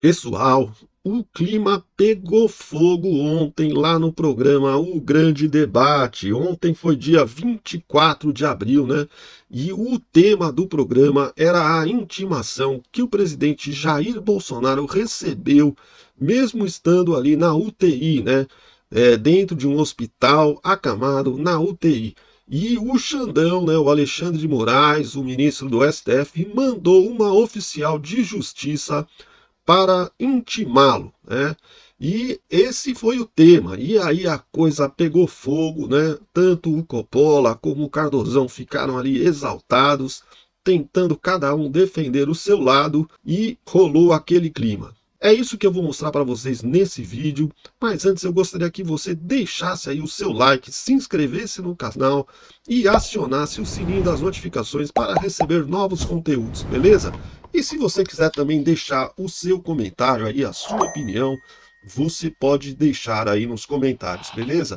Pessoal, o clima pegou fogo ontem lá no programa O Grande Debate. Ontem foi dia 24 de abril, né? E o tema do programa era a intimação que o presidente Jair Bolsonaro recebeu, mesmo estando ali na UTI, né? Dentro de um hospital, acamado na UTI. E o Xandão, né, o Alexandre de Moraes, o ministro do STF, mandou uma oficial de justiça para intimá-lo, né? E esse foi o tema. E aí a coisa pegou fogo, né? Tanto o Coppola como o Cardozão ficaram ali exaltados, tentando cada um defender o seu lado e rolou aquele clima. É isso que eu vou mostrar para vocês nesse vídeo, mas antes eu gostaria que você deixasse aí o seu like, se inscrevesse no canal e acionasse o sininho das notificações para receber novos conteúdos, beleza? E se você quiser também deixar o seu comentário aí, a sua opinião, você pode deixar aí nos comentários, beleza?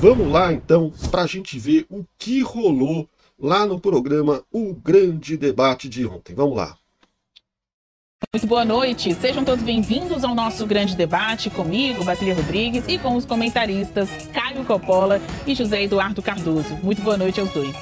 Vamos lá então para a gente ver o que rolou lá no programa O Grande Debate de ontem. Vamos lá. Muito boa noite, sejam todos bem-vindos ao nosso grande debate comigo, Basília Rodrigues, e com os comentaristas Caio Coppola e José Eduardo Cardoso. Muito boa noite aos dois.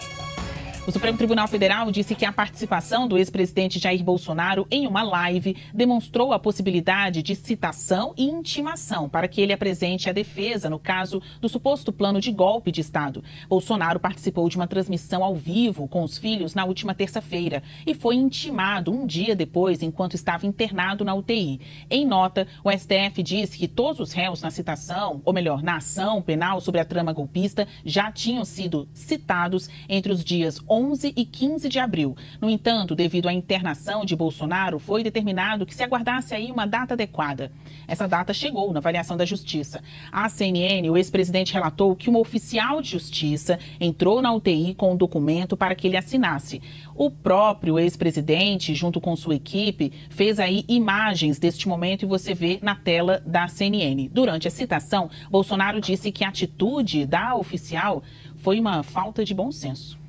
O Supremo Tribunal Federal disse que a participação do ex-presidente Jair Bolsonaro em uma live demonstrou a possibilidade de citação e intimação para que ele apresente a defesa no caso do suposto plano de golpe de Estado. Bolsonaro participou de uma transmissão ao vivo com os filhos na última terça-feira e foi intimado um dia depois, enquanto estava internado na UTI. Em nota, o STF disse que todos os réus na citação, ou melhor, na ação penal sobre a trama golpista, já tinham sido citados entre os dias 11 e 15 de abril. No entanto, devido à internação de Bolsonaro, foi determinado que se aguardasse aí uma data adequada. Essa data chegou na avaliação da Justiça. À CNN, o ex-presidente relatou que uma oficial de justiça entrou na UTI com um documento para que ele assinasse. O próprio ex-presidente, junto com sua equipe, fez aí imagens deste momento e você vê na tela da CNN. Durante a citação, Bolsonaro disse que a atitude da oficial foi uma falta de bom senso.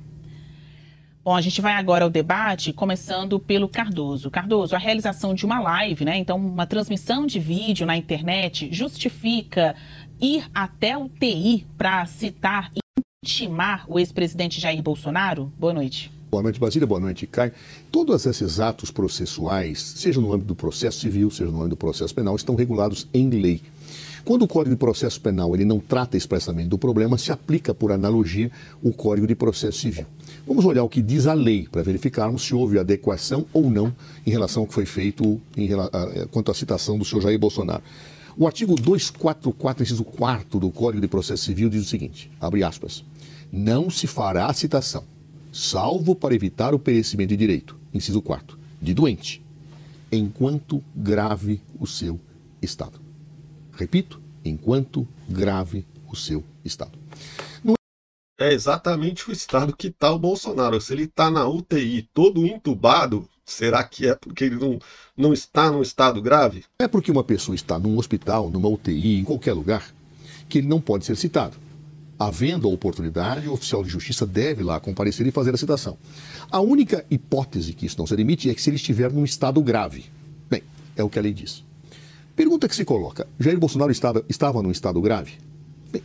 Bom, a gente vai agora ao debate, começando pelo Cardoso. Cardoso, a realização de uma live, né? Então, uma transmissão de vídeo na internet justifica ir até o TI para citar e intimar o ex-presidente Jair Bolsonaro? Boa noite. Boa noite, Basília. Boa noite, Caio. Todos esses atos processuais, seja no âmbito do processo civil, seja no âmbito do processo penal, estão regulados em lei. Quando o Código de Processo Penal ele não trata expressamente do problema, se aplica, por analogia, o Código de Processo Civil. Vamos olhar o que diz a lei para verificarmos se houve adequação ou não em relação ao que foi feito quanto à citação do senhor Jair Bolsonaro. O artigo 244, inciso 4 do Código de Processo Civil diz o seguinte, abre aspas, não se fará citação, salvo para evitar o perecimento de direito, inciso 4, de doente, enquanto grave o seu estado. Repito, enquanto grave o seu estado. É exatamente o estado que está o Bolsonaro. Se ele está na UTI todo entubado, será que é porque ele não está num estado grave? É porque uma pessoa está num hospital, numa UTI, em qualquer lugar, que ele não pode ser citado. Havendo a oportunidade, o oficial de justiça deve lá comparecer e fazer a citação. A única hipótese que isso não se admite é que se ele estiver num estado grave. Bem, é o que a lei diz. Pergunta que se coloca, Jair Bolsonaro estava num estado grave? Bem,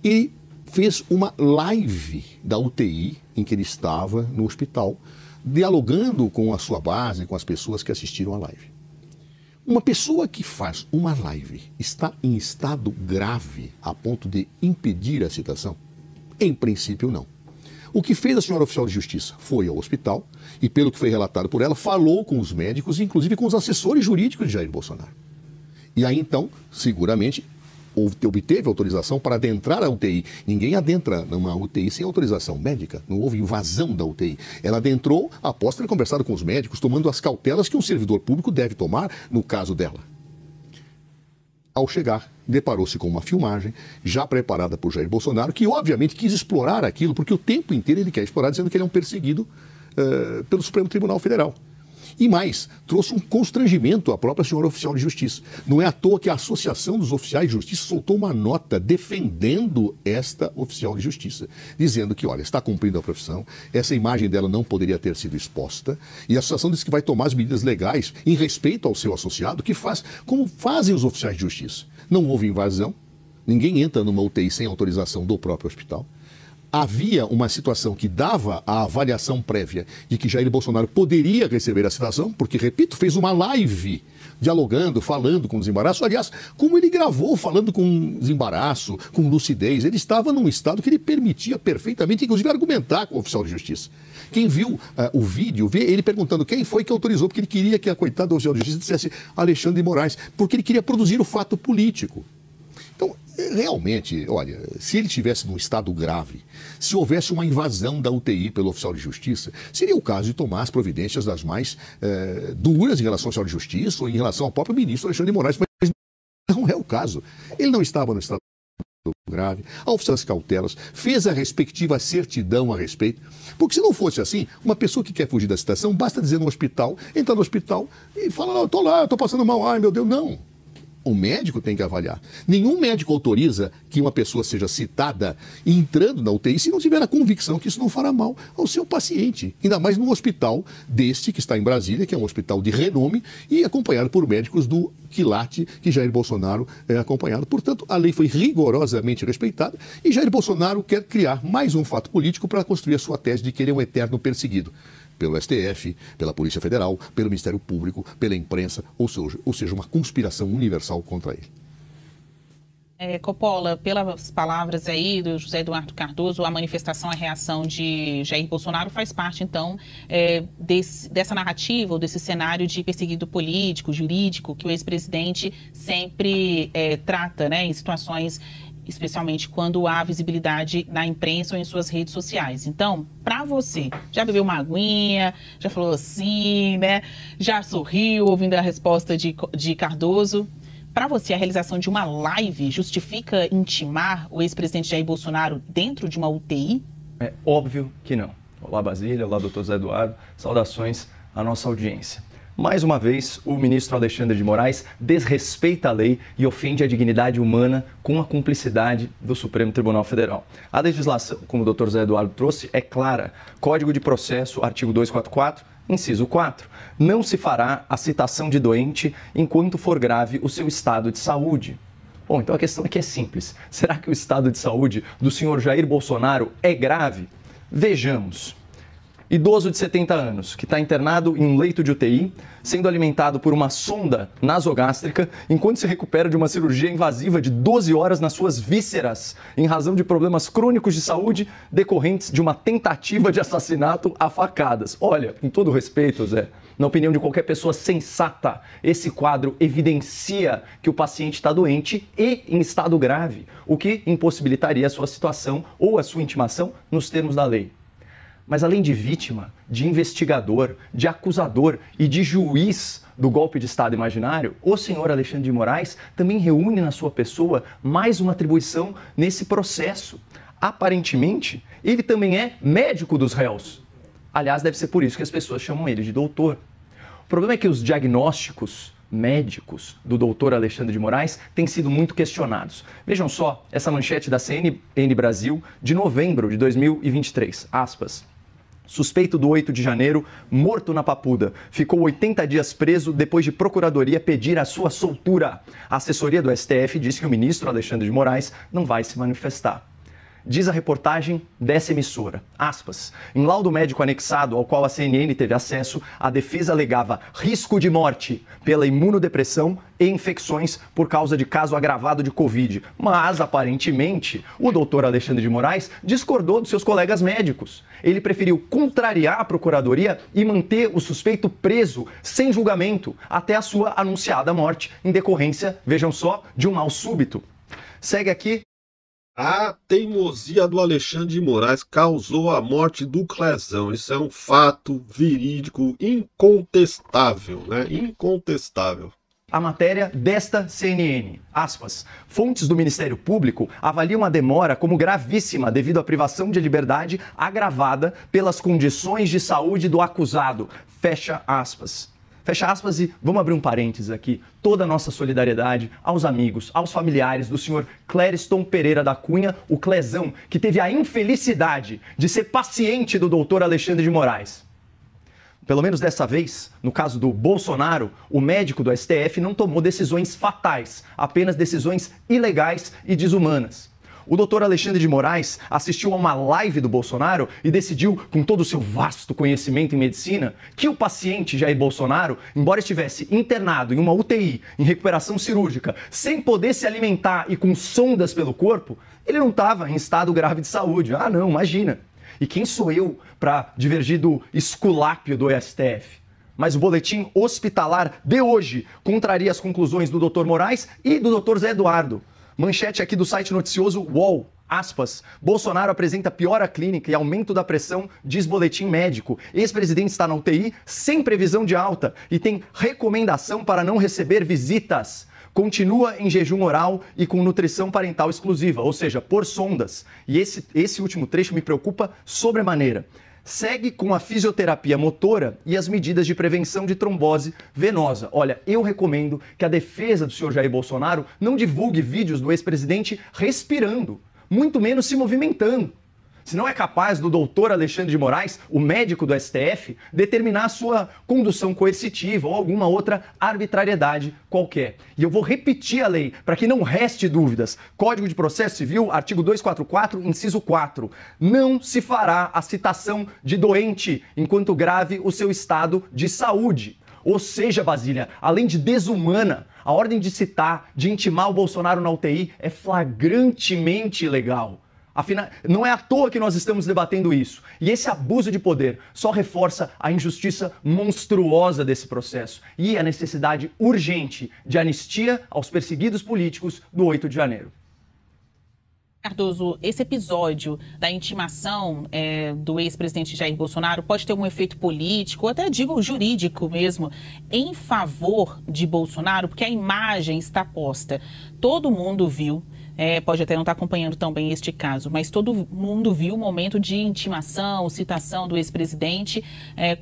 ele fez uma live da UTI em que ele estava no hospital, dialogando com a sua base, com as pessoas que assistiram a live. Uma pessoa que faz uma live está em estado grave a ponto de impedir a citação? Em princípio, não. O que fez a senhora oficial de justiça foi ao hospital e, pelo que foi relatado por ela, falou com os médicos, inclusive com os assessores jurídicos de Jair Bolsonaro. E aí, então, seguramente, obteve autorização para adentrar a UTI. Ninguém adentra numa UTI sem autorização médica. Não houve invasão da UTI. Ela adentrou após ter conversado com os médicos, tomando as cautelas que um servidor público deve tomar no caso dela. Ao chegar, deparou-se com uma filmagem já preparada por Jair Bolsonaro, que obviamente quis explorar aquilo, porque o tempo inteiro ele quer explorar, dizendo que ele é um perseguido pelo Supremo Tribunal Federal. E mais, trouxe um constrangimento à própria senhora oficial de justiça. Não é à toa que a Associação dos Oficiais de Justiça soltou uma nota defendendo esta oficial de justiça, dizendo que, olha, está cumprindo a profissão, essa imagem dela não poderia ter sido exposta, e a associação disse que vai tomar as medidas legais em respeito ao seu associado, que faz como fazem os oficiais de justiça. Não houve invasão, ninguém entra numa UTI sem autorização do próprio hospital. Havia uma situação que dava a avaliação prévia de que Jair Bolsonaro poderia receber a citação, porque, repito, fez uma live dialogando, falando com desembaraço. Aliás, como ele gravou falando com desembaraço, com lucidez, ele estava num estado que lhe permitia perfeitamente, inclusive, argumentar com o oficial de justiça. Quem viu o vídeo, vê ele perguntando quem foi que autorizou, porque ele queria que a coitada do oficial de justiça dissesse Alexandre de Moraes, porque ele queria produzir o fato político. Então, realmente, olha, se ele estivesse num estado grave, se houvesse uma invasão da UTI pelo oficial de justiça, seria o caso de tomar as providências das mais duras em relação ao oficial de justiça ou em relação ao próprio ministro Alexandre de Moraes, mas não é o caso. Ele não estava no estado grave, a oficial das cautelas, fez a respectiva certidão a respeito, porque se não fosse assim, uma pessoa que quer fugir da citação, basta dizer no hospital, entrar no hospital e falar, não, eu estou lá, estou passando mal, ai meu Deus, não. O médico tem que avaliar. Nenhum médico autoriza que uma pessoa seja citada entrando na UTI se não tiver a convicção que isso não fará mal ao seu paciente. Ainda mais num hospital deste que está em Brasília, que é um hospital de renome e acompanhado por médicos do quilate que Jair Bolsonaro é acompanhado. Portanto, a lei foi rigorosamente respeitada e Jair Bolsonaro quer criar mais um fato político para construir a sua tese de que ele é um eterno perseguido pelo STF, pela Polícia Federal, pelo Ministério Público, pela imprensa, ou seja, uma conspiração universal contra ele. Coppola, pelas palavras aí do José Eduardo Cardoso, a manifestação, a reação de Jair Bolsonaro faz parte, então, dessa narrativa, ou desse cenário de perseguido político, jurídico, que o ex-presidente sempre trata, né, em situações, especialmente quando há visibilidade na imprensa ou em suas redes sociais. Então, para você, já bebeu uma aguinha, já falou assim, né? Já sorriu ouvindo a resposta de Cardoso. Para você, a realização de uma live justifica intimar o ex-presidente Jair Bolsonaro dentro de uma UTI? É óbvio que não. Olá, Basília. Olá, doutor Zé Eduardo. Saudações à nossa audiência. Mais uma vez, o ministro Alexandre de Moraes desrespeita a lei e ofende a dignidade humana com a cumplicidade do Supremo Tribunal Federal. A legislação, como o doutor Zé Eduardo trouxe, é clara. Código de Processo, artigo 244, inciso 4. Não se fará a citação de doente enquanto for grave o seu estado de saúde. Bom, então a questão aqui é simples. Será que o estado de saúde do senhor Jair Bolsonaro é grave? Vejamos. Idoso de 70 anos, que está internado em um leito de UTI, sendo alimentado por uma sonda nasogástrica, enquanto se recupera de uma cirurgia invasiva de 12 horas nas suas vísceras, em razão de problemas crônicos de saúde decorrentes de uma tentativa de assassinato a facadas. Olha, com todo respeito, Zé, na opinião de qualquer pessoa sensata, esse quadro evidencia que o paciente está doente e em estado grave, o que impossibilitaria a sua situação ou a sua intimação nos termos da lei. Mas além de vítima, de investigador, de acusador e de juiz do golpe de Estado imaginário, o senhor Alexandre de Moraes também reúne na sua pessoa mais uma atribuição nesse processo. Aparentemente, ele também é médico dos réus. Aliás, deve ser por isso que as pessoas chamam ele de doutor. O problema é que os diagnósticos médicos do doutor Alexandre de Moraes têm sido muito questionados. Vejam só essa manchete da CNN Brasil de novembro de 2023, aspas. Suspeito do 8 de janeiro, morto na Papuda. Ficou 80 dias preso depois de Procuradoria pedir a sua soltura. A assessoria do STF disse que o ministro Alexandre de Moraes não vai se manifestar. Diz a reportagem dessa emissora, aspas, em laudo médico anexado ao qual a CNN teve acesso, a defesa alegava risco de morte pela imunodepressão e infecções por causa de caso agravado de Covid. Mas, aparentemente, o doutor Alexandre de Moraes discordou dos seus colegas médicos. Ele preferiu contrariar a Procuradoria e manter o suspeito preso, sem julgamento, até a sua anunciada morte, em decorrência, vejam só, de um mal súbito. Segue aqui. A teimosia do Alexandre de Moraes causou a morte do Clezão. Isso é um fato verídico, incontestável, né? Incontestável. A matéria desta CNN, aspas, fontes do Ministério Público avaliam a demora como gravíssima devido à privação de liberdade agravada pelas condições de saúde do acusado, Fecha aspas. Fecha aspas e vamos abrir um parênteses aqui. Toda a nossa solidariedade aos amigos, aos familiares do senhor Clériston Pereira da Cunha, o Clezão, que teve a infelicidade de ser paciente do doutor Alexandre de Moraes. Pelo menos dessa vez, no caso do Bolsonaro, o médico do STF não tomou decisões fatais, apenas decisões ilegais e desumanas. O doutor Alexandre de Moraes assistiu a uma live do Bolsonaro e decidiu, com todo o seu vasto conhecimento em medicina, que o paciente Jair Bolsonaro, embora estivesse internado em uma UTI, em recuperação cirúrgica, sem poder se alimentar e com sondas pelo corpo, ele não estava em estado grave de saúde. Ah, não, imagina. E quem sou eu para divergir do esculápio do STF? Mas o boletim hospitalar de hoje contraria as conclusões do Dr. Moraes e do Dr. Zé Eduardo. Manchete aqui do site noticioso UOL, aspas, Bolsonaro apresenta piora clínica e aumento da pressão, diz boletim médico. Ex-presidente está na UTI sem previsão de alta e tem recomendação para não receber visitas. Continua em jejum oral e com nutrição parental exclusiva, ou seja, por sondas. E esse último trecho me preocupa sobremaneira. Segue com a fisioterapia motora e as medidas de prevenção de trombose venosa. Olha, eu recomendo que a defesa do senhor Jair Bolsonaro não divulgue vídeos do ex-presidente respirando, muito menos se movimentando. Se não é capaz do doutor Alexandre de Moraes, o médico do STF, determinar a sua condução coercitiva ou alguma outra arbitrariedade qualquer. E eu vou repetir a lei para que não reste dúvidas. Código de Processo Civil, artigo 244, inciso 4. Não se fará a citação de doente enquanto grave o seu estado de saúde. Ou seja, Basília, além de desumana, a ordem de citar, de intimar o Bolsonaro na UTI é flagrantemente ilegal. Afinal, não é à toa que nós estamos debatendo isso. E esse abuso de poder só reforça a injustiça monstruosa desse processo e a necessidade urgente de anistia aos perseguidos políticos do 8 de janeiro. Cardoso, esse episódio da intimação do ex-presidente Jair Bolsonaro pode ter um efeito político, ou até digo jurídico mesmo, em favor de Bolsonaro, porque a imagem está posta. Todo mundo viu. Pode até não estar acompanhando tão bem este caso, mas todo mundo viu o momento de intimação, citação do ex-presidente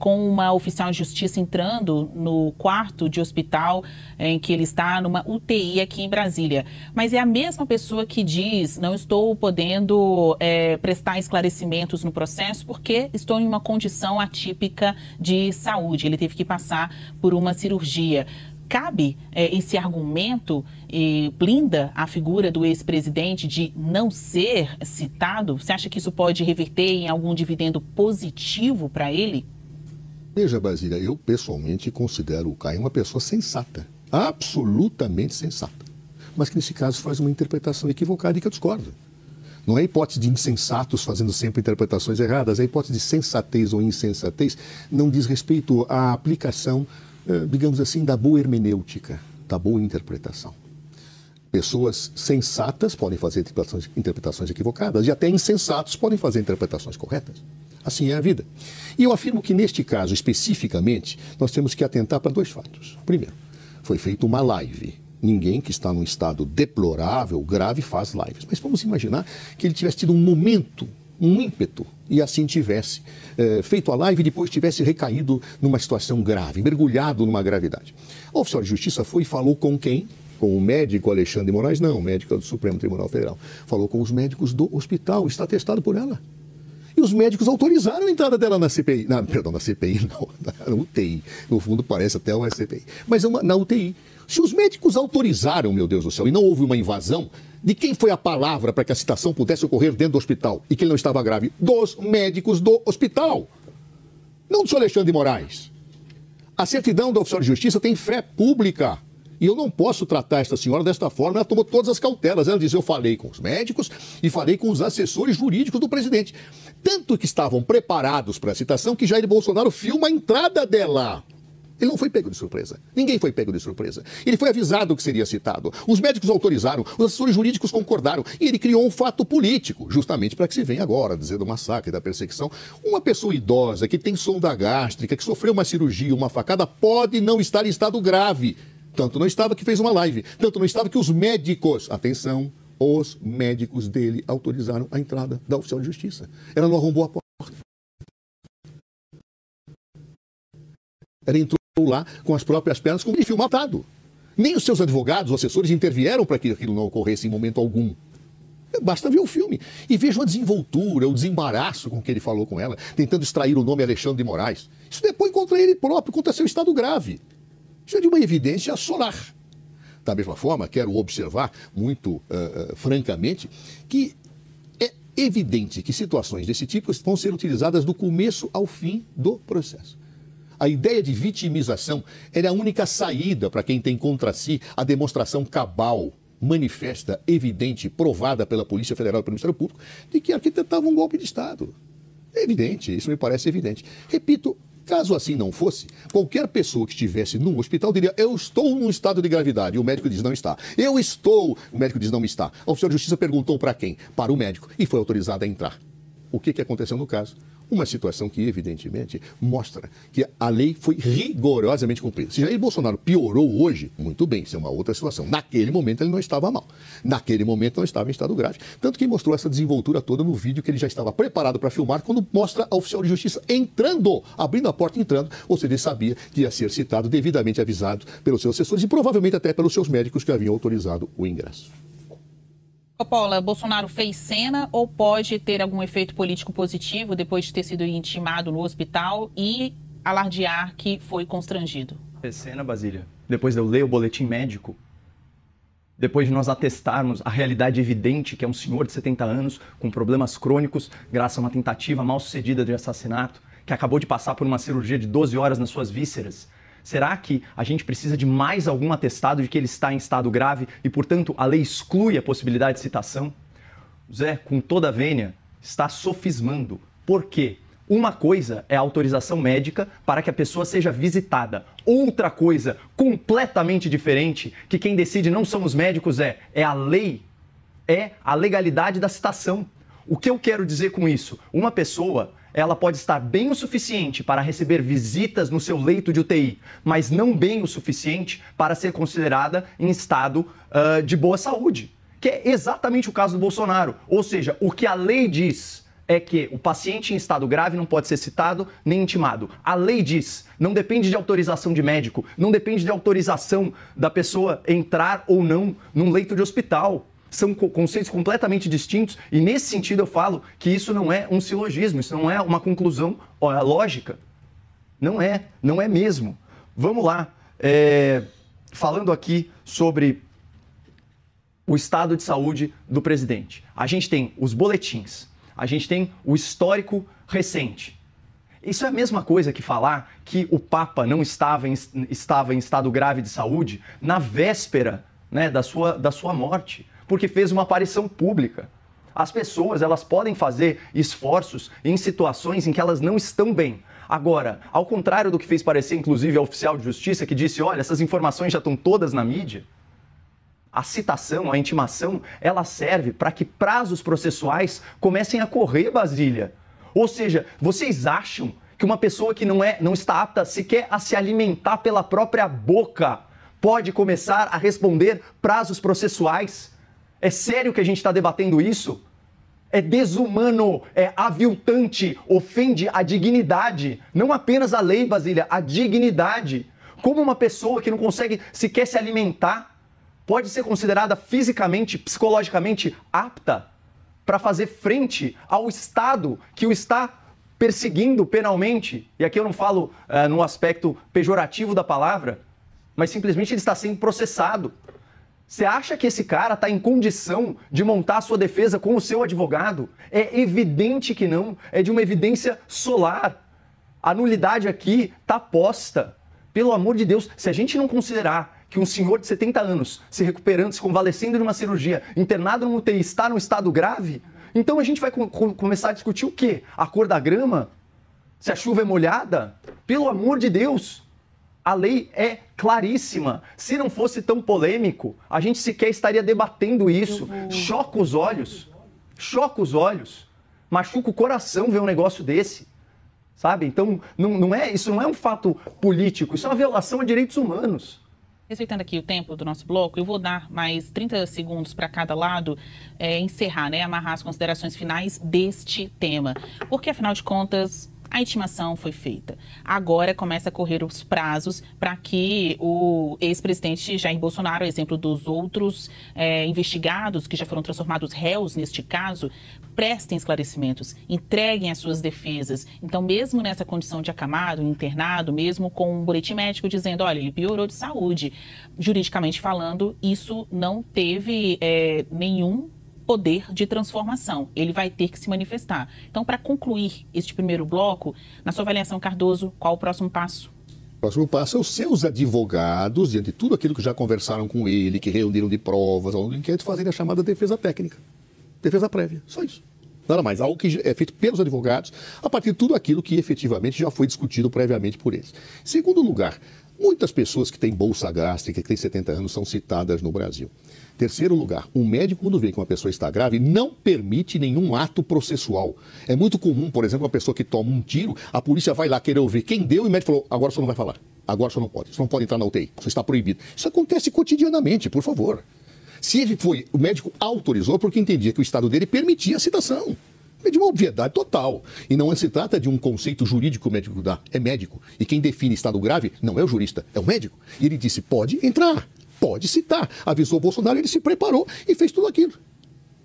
com uma oficial de justiça entrando no quarto de hospital em que ele está, numa UTI aqui em Brasília. Mas é a mesma pessoa que diz, não estou podendo prestar esclarecimentos no processo porque estou em uma condição atípica de saúde. Ele teve que passar por uma cirurgia. Cabe esse argumento e blinda a figura do ex-presidente de não ser citado? Você acha que isso pode reverter em algum dividendo positivo para ele? Veja, Basília, eu pessoalmente considero o Caio uma pessoa sensata, absolutamente sensata, mas que nesse caso faz uma interpretação equivocada e que eu discordo. Não é a hipótese de insensatos fazendo sempre interpretações erradas, a hipótese de sensatez ou insensatez não diz respeito à aplicação, digamos assim, da boa hermenêutica, da boa interpretação. Pessoas sensatas podem fazer interpretações equivocadas e até insensatos podem fazer interpretações corretas. Assim é a vida. E eu afirmo que neste caso, especificamente, nós temos que atentar para dois fatos. Primeiro, foi feita uma live. Ninguém que está num estado deplorável, grave, faz lives. Mas vamos imaginar que ele tivesse tido um momento, um ímpeto, e assim tivesse feito a live e depois tivesse recaído numa situação grave, mergulhado numa gravidade. O oficial de justiça foi e falou com quem? Com o médico Alexandre de Moraes? Não, o médico do Supremo Tribunal Federal. Falou com os médicos do hospital, está atestado por ela. E os médicos autorizaram a entrada dela na CPI. Na CPI não, na UTI. No fundo parece até uma CPI. Mas na UTI. Se os médicos autorizaram, meu Deus do céu, e não houve uma invasão, de quem foi a palavra para que a citação pudesse ocorrer dentro do hospital e que ele não estava grave? Dos médicos do hospital. Não do senhor Alexandre de Moraes. A certidão do oficial de justiça tem fé pública. E eu não posso tratar esta senhora desta forma. Ela tomou todas as cautelas. Ela diz, eu falei com os médicos e falei com os assessores jurídicos do presidente. Tanto que estavam preparados para a citação que Jair Bolsonaro filma a entrada dela. Ele não foi pego de surpresa. Ninguém foi pego de surpresa. Ele foi avisado que seria citado. Os médicos autorizaram, os assessores jurídicos concordaram. E ele criou um fato político, justamente para que se venha agora dizer do massacre, da perseguição. Uma pessoa idosa que tem sonda gástrica, que sofreu uma cirurgia, uma facada, pode não estar em estado grave. Tanto não estava que fez uma live. Tanto não estava que os médicos, atenção, os médicos dele autorizaram a entrada da oficial de justiça. Ela não arrombou a porta. Ela entrou lá com as próprias pernas, como ele filmado. Nem os seus advogados, os assessores intervieram para que aquilo não ocorresse em momento algum. Basta ver o filme e veja a desenvoltura, o desembaraço com que ele falou com ela, tentando extrair o nome Alexandre de Moraes. Isso depõe contra ele próprio, contra seu estado grave. Isso é de uma evidência solar. Da mesma forma, quero observar muito francamente que é evidente que situações desse tipo vão ser utilizadas do começo ao fim do processo. A ideia de vitimização é a única saída para quem tem contra si a demonstração cabal, manifesta, evidente, provada pela Polícia Federal e pelo Ministério Público, de que arquitetava um golpe de Estado. É evidente, isso me parece evidente. Repito, caso assim não fosse, qualquer pessoa que estivesse num hospital diria: eu estou num estado de gravidade, e o médico diz: não está. Eu estou, o médico diz: não está. O oficial de justiça perguntou para quem? Para o médico, e foi autorizado a entrar. O que aconteceu no caso? Uma situação que, evidentemente, mostra que a lei foi rigorosamente cumprida. Se Jair Bolsonaro piorou hoje, muito bem, isso é uma outra situação. Naquele momento ele não estava mal. Naquele momento não estava em estado grave. Tanto que mostrou essa desenvoltura toda no vídeo que ele já estava preparado para filmar, quando mostra a oficial de justiça entrando, abrindo a porta e entrando. Ou seja, ele sabia que ia ser citado, devidamente avisado pelos seus assessores e provavelmente até pelos seus médicos que haviam autorizado o ingresso. Coppola, Bolsonaro fez cena ou pode ter algum efeito político positivo depois de ter sido intimado no hospital e alardear que foi constrangido? Fez cena, Basília. Depois de eu ler o boletim médico, depois de nós atestarmos a realidade evidente que é um senhor de 70 anos com problemas crônicos, graças a uma tentativa mal sucedida de assassinato, que acabou de passar por uma cirurgia de 12 horas nas suas vísceras, será que a gente precisa de mais algum atestado de que ele está em estado grave e, portanto, a lei exclui a possibilidade de citação? Zé, com toda a vênia, está sofismando. Por quê? Uma coisa é a autorização médica para que a pessoa seja visitada. Outra coisa, completamente diferente, que quem decide não são os médicos, é a lei, é a legalidade da citação. O que eu quero dizer com isso? Uma pessoa, ela pode estar bem o suficiente para receber visitas no seu leito de UTI, mas não bem o suficiente para ser considerada em estado de boa saúde, que é exatamente o caso do Bolsonaro. Ou seja, o que a lei diz é que o paciente em estado grave não pode ser citado nem intimado. A lei diz, não depende de autorização de médico, não depende de autorização da pessoa entrar ou não num leito de hospital. São conceitos completamente distintos e, nesse sentido, eu falo que isso não é um silogismo, isso não é uma conclusão lógica. Não é mesmo. Vamos lá. Falando aqui sobre o estado de saúde do presidente. A gente tem os boletins, a gente tem o histórico recente. Isso é a mesma coisa que falar que o Papa não estava em estado grave de saúde na véspera, né, da sua morte, porque fez uma aparição pública. As pessoas, elas podem fazer esforços em situações em que elas não estão bem. Agora, ao contrário do que fez parecer, inclusive, a oficial de justiça, que disse: olha, essas informações já estão todas na mídia, a citação, a intimação, ela serve para que prazos processuais comecem a correr, Basília. Ou seja, vocês acham que uma pessoa que não está apta sequer a se alimentar pela própria boca pode começar a responder prazos processuais? É sério que a gente está debatendo isso? É desumano, é aviltante, ofende a dignidade. Não apenas a lei, Basília, a dignidade. Como uma pessoa que não consegue sequer se alimentar pode ser considerada fisicamente, psicologicamente apta para fazer frente ao Estado que o está perseguindo penalmente? E aqui eu não falo no aspecto pejorativo da palavra, mas simplesmente ele está sendo processado. Você acha que esse cara está em condição de montar a sua defesa com o seu advogado? É evidente que não. É de uma evidência solar. A nulidade aqui está posta. Pelo amor de Deus, se a gente não considerar que um senhor de 70 anos, se recuperando, se convalescendo de uma cirurgia, internado no UTI, está num estado grave, então a gente vai começar a discutir o quê? A cor da grama? Se a chuva é molhada? Pelo amor de Deus! A lei é claríssima. Se não fosse tão polêmico, a gente sequer estaria debatendo isso. Choca os olhos. Choca os olhos. Machuca o coração ver um negócio desse. Sabe? Então, isso não é um fato político, isso é uma violação a direitos humanos. Respeitando aqui o tempo do nosso bloco, eu vou dar mais 30 segundos para cada lado encerrar, né, amarrar as considerações finais deste tema. Porque, afinal de contas, A intimação foi feita. Agora começa a correr os prazos para que o ex-presidente Jair Bolsonaro, exemplo dos outros investigados que já foram transformados réus neste caso, prestem esclarecimentos, entreguem as suas defesas. Então, mesmo nessa condição de acamado, internado, mesmo com um boletim médico dizendo, olha, ele piorou de saúde, juridicamente falando, isso não teve nenhum poder de transformação. Ele vai ter que se manifestar. Então, para concluir este primeiro bloco, na sua avaliação, Cardoso, qual o próximo passo? O próximo passo é os seus advogados, diante de tudo aquilo que já conversaram com ele, que reuniram de provas ao longo do inquérito, fazerem a chamada defesa técnica. Defesa prévia. Só isso. Nada mais. Algo que é feito pelos advogados, a partir de tudo aquilo que efetivamente já foi discutido previamente por eles. Segundo lugar, muitas pessoas que têm bolsa gástrica, que têm 70 anos, são citadas no Brasil. Terceiro lugar, um médico, quando vê que uma pessoa está grave, não permite nenhum ato processual. É muito comum, por exemplo, uma pessoa que toma um tiro, a polícia vai lá querer ouvir quem deu e o médico falou, agora você não vai falar. Agora você não pode. Você não pode entrar na UTI. Você está proibido. Isso acontece cotidianamente, por favor. Se ele foi, o médico autorizou porque entendia que o estado dele permitia a citação. É de uma obviedade total. E não se trata de um conceito jurídico que o médico dá. É médico. E quem define estado grave não é o jurista, é o médico. E ele disse, pode entrar. Pode citar. Avisou o Bolsonaro, ele se preparou e fez tudo aquilo.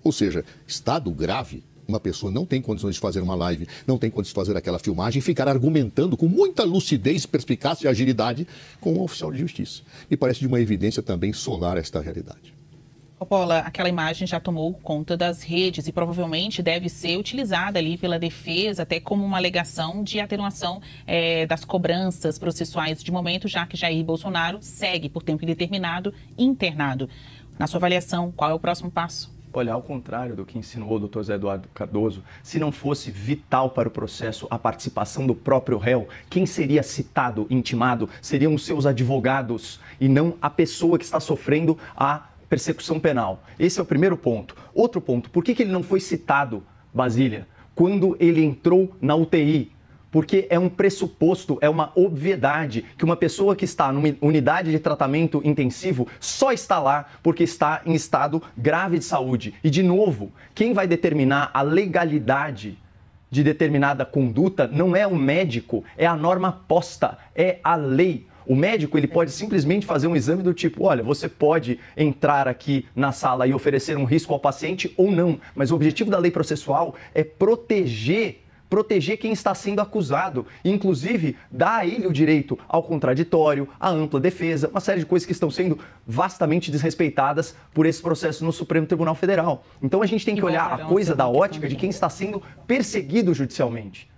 Ou seja, estado grave, uma pessoa não tem condições de fazer uma live, não tem condições de fazer aquela filmagem e ficar argumentando com muita lucidez, perspicácia e agilidade com um oficial de justiça. Me parece de uma evidência também solar esta realidade. Coppola, aquela imagem já tomou conta das redes e provavelmente deve ser utilizada ali pela defesa até como uma alegação de atenuação das cobranças processuais de momento, já que Jair Bolsonaro segue por tempo indeterminado internado. Na sua avaliação, qual é o próximo passo? Olha, ao contrário do que ensinou o Dr. Zé Eduardo Cardoso, se não fosse vital para o processo a participação do próprio réu, quem seria citado, intimado, seriam os seus advogados e não a pessoa que está sofrendo a persecução penal. Esse é o primeiro ponto. Outro ponto, por que ele não foi citado, Basília, quando ele entrou na UTI? Porque é um pressuposto, é uma obviedade que uma pessoa que está numa unidade de tratamento intensivo só está lá porque está em estado grave de saúde. E, de novo, quem vai determinar a legalidade de determinada conduta não é o médico, é a norma posta, é a lei. O médico, ele pode simplesmente fazer um exame do tipo, olha, você pode entrar aqui na sala e oferecer um risco ao paciente ou não, mas o objetivo da lei processual é proteger quem está sendo acusado, inclusive dar a ele o direito ao contraditório, à ampla defesa, uma série de coisas que estão sendo vastamente desrespeitadas por esse processo no Supremo Tribunal Federal. Então a gente tem que olhar a coisa da ótica de quem está sendo perseguido judicialmente.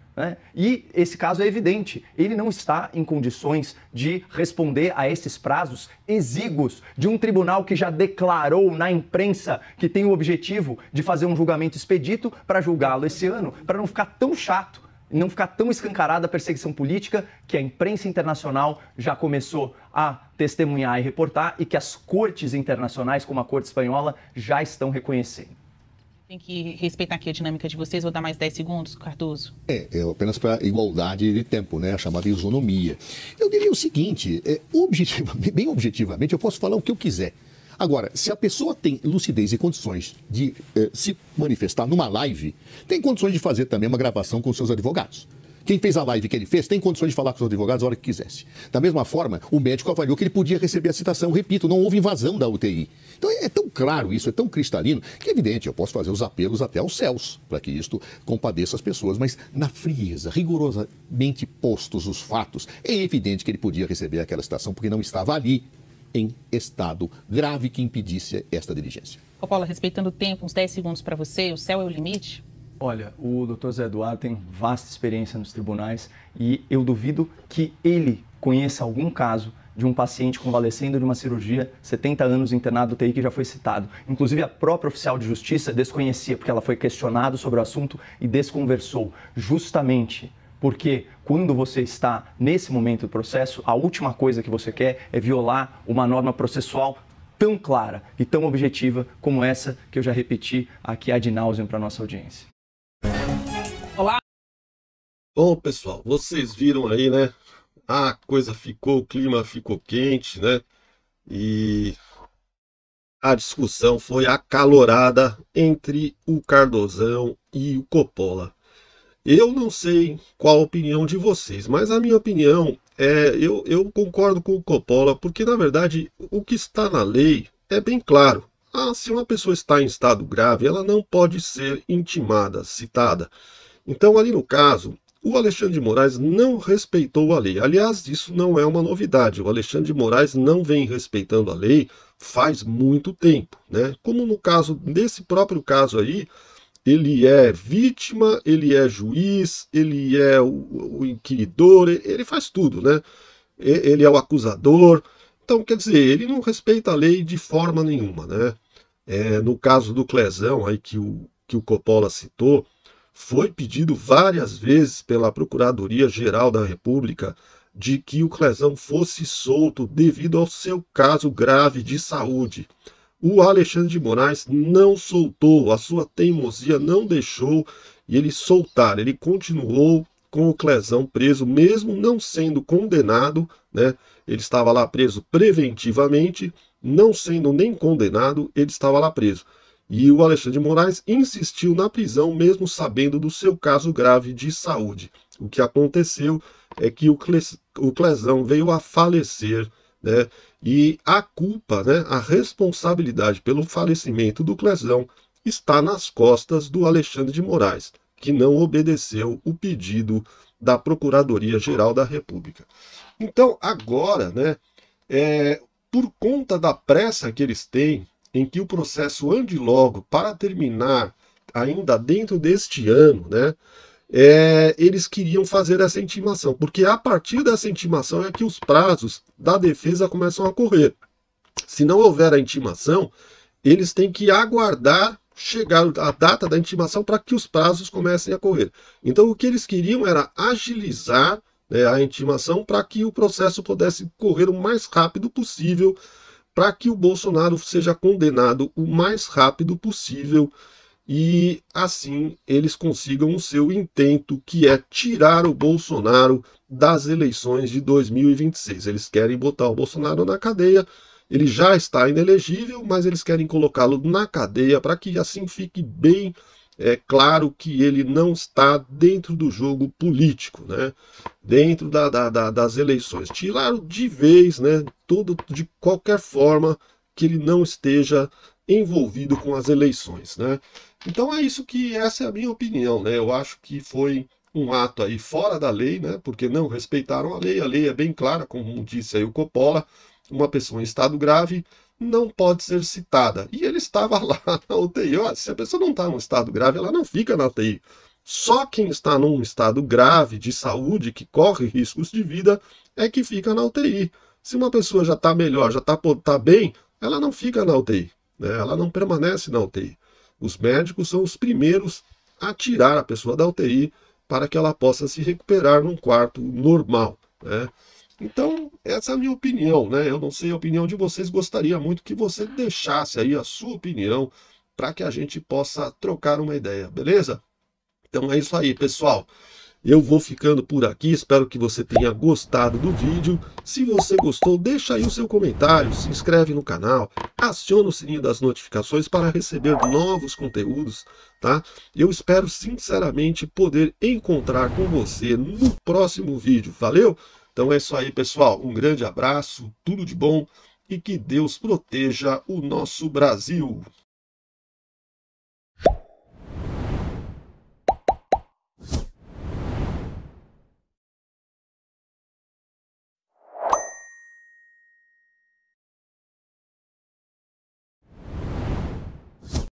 E esse caso é evidente, ele não está em condições de responder a esses prazos exíguos de um tribunal que já declarou na imprensa que tem o objetivo de fazer um julgamento expedito para julgá-lo esse ano, para não ficar tão chato, não ficar tão escancarada a perseguição política que a imprensa internacional já começou a testemunhar e reportar e que as cortes internacionais, como a Corte Espanhola, já estão reconhecendo. Tem que respeitar aqui a dinâmica de vocês. Vou dar mais 10 segundos, Cardoso. É apenas para igualdade de tempo, né? A chamada isonomia. Eu diria o seguinte, bem objetivamente, eu posso falar o que eu quiser. Agora, se a pessoa tem lucidez e condições de se manifestar numa live, tem condições de fazer também uma gravação com os seus advogados. Quem fez a live que ele fez tem condições de falar com os advogados a hora que quisesse. Da mesma forma, o médico avaliou que ele podia receber a citação. Repito, não houve invasão da UTI. Então é tão claro isso, é tão cristalino, que é evidente, eu posso fazer os apelos até aos céus para que isto compadeça as pessoas. Mas na frieza, rigorosamente postos os fatos, é evidente que ele podia receber aquela citação porque não estava ali em estado grave que impedisse esta diligência. Coppola, respeitando o tempo, uns 10 segundos para você, o céu é o limite? Olha, o Dr. Zé Eduardo tem vasta experiência nos tribunais e eu duvido que ele conheça algum caso de um paciente convalescendo de uma cirurgia, 70 anos internado UTI, que já foi citado. Inclusive, a própria oficial de justiça desconhecia, porque ela foi questionada sobre o assunto e desconversou, justamente porque quando você está nesse momento do processo, a última coisa que você quer é violar uma norma processual tão clara e tão objetiva como essa que eu já repeti aqui ad nauseam para a nossa audiência. Olá. Bom, pessoal, vocês viram aí, né? A coisa ficou, o clima ficou quente, né? E a discussão foi acalorada entre o Cardozão e o Coppola. Eu não sei qual a opinião de vocês, mas a minha opinião eu concordo com o Coppola, porque na verdade o que está na lei é bem claro. Se uma pessoa está em estado grave, ela não pode ser intimada, citada. Então, ali no caso, o Alexandre de Moraes não respeitou a lei. Aliás, isso não é uma novidade. O Alexandre de Moraes não vem respeitando a lei faz muito tempo, né? Como no caso desse próprio caso aí, ele é vítima, ele é juiz, ele é o inquiridor, ele faz tudo, né? Ele é o acusador. Então, quer dizer, ele não respeita a lei de forma nenhuma, né? No caso do Clezão, aí que o Coppola citou, foi pedido várias vezes pela Procuradoria-Geral da República de que o Clezão fosse solto devido ao seu caso grave de saúde. O Alexandre de Moraes não soltou, a sua teimosia não deixou ele soltar, ele continuou com o Clezão preso, mesmo não sendo condenado, né? Ele estava lá preso preventivamente, não sendo nem condenado, ele estava lá preso. E o Alexandre de Moraes insistiu na prisão, mesmo sabendo do seu caso grave de saúde. O que aconteceu é que o Clezão veio a falecer, né? E a culpa, né, a responsabilidade pelo falecimento do Clezão está nas costas do Alexandre de Moraes, que não obedeceu o pedido da Procuradoria-Geral da República. Então, agora, né, por conta da pressa que eles têm, em que o processo ande logo para terminar ainda dentro deste ano, né, eles queriam fazer essa intimação, porque a partir dessa intimação é que os prazos da defesa começam a correr. Se não houver a intimação, eles têm que aguardar chegar a data da intimação para que os prazos comecem a correr. Então o que eles queriam era agilizar, né, a intimação para que o processo pudesse correr o mais rápido possível, para que o Bolsonaro seja condenado o mais rápido possível e assim eles consigam o seu intento, que é tirar o Bolsonaro das eleições de 2026. Eles querem botar o Bolsonaro na cadeia, ele já está inelegível, mas eles querem colocá-lo na cadeia para que assim fique bem claro que ele não está dentro do jogo político, né? Dentro das eleições. Tiraram de vez, né, de qualquer forma que ele não esteja envolvido com as eleições, né? Então é isso, que essa é a minha opinião, né? Eu acho que foi um ato aí fora da lei, né? Porque não respeitaram a lei é bem clara, como disse aí o Coppola, uma pessoa em estado grave não pode ser citada. E ele estava lá na UTI. Olha, se a pessoa não está num estado grave, ela não fica na UTI. Só quem está num estado grave de saúde, que corre riscos de vida, é que fica na UTI. Se uma pessoa já está melhor, já tá bem, ela não fica na UTI, né? Ela não permanece na UTI. Os médicos são os primeiros a tirar a pessoa da UTI para que ela possa se recuperar num quarto normal, né? Então, essa é a minha opinião, né? Eu não sei a opinião de vocês, gostaria muito que você deixasse aí a sua opinião para que a gente possa trocar uma ideia, beleza? Então é isso aí, pessoal. Eu vou ficando por aqui, espero que você tenha gostado do vídeo. Se você gostou, deixa aí o seu comentário, se inscreve no canal, aciona o sininho das notificações para receber novos conteúdos, tá? Eu espero sinceramente poder encontrar com você no próximo vídeo, valeu? Então é isso aí, pessoal. Um grande abraço, tudo de bom e que Deus proteja o nosso Brasil.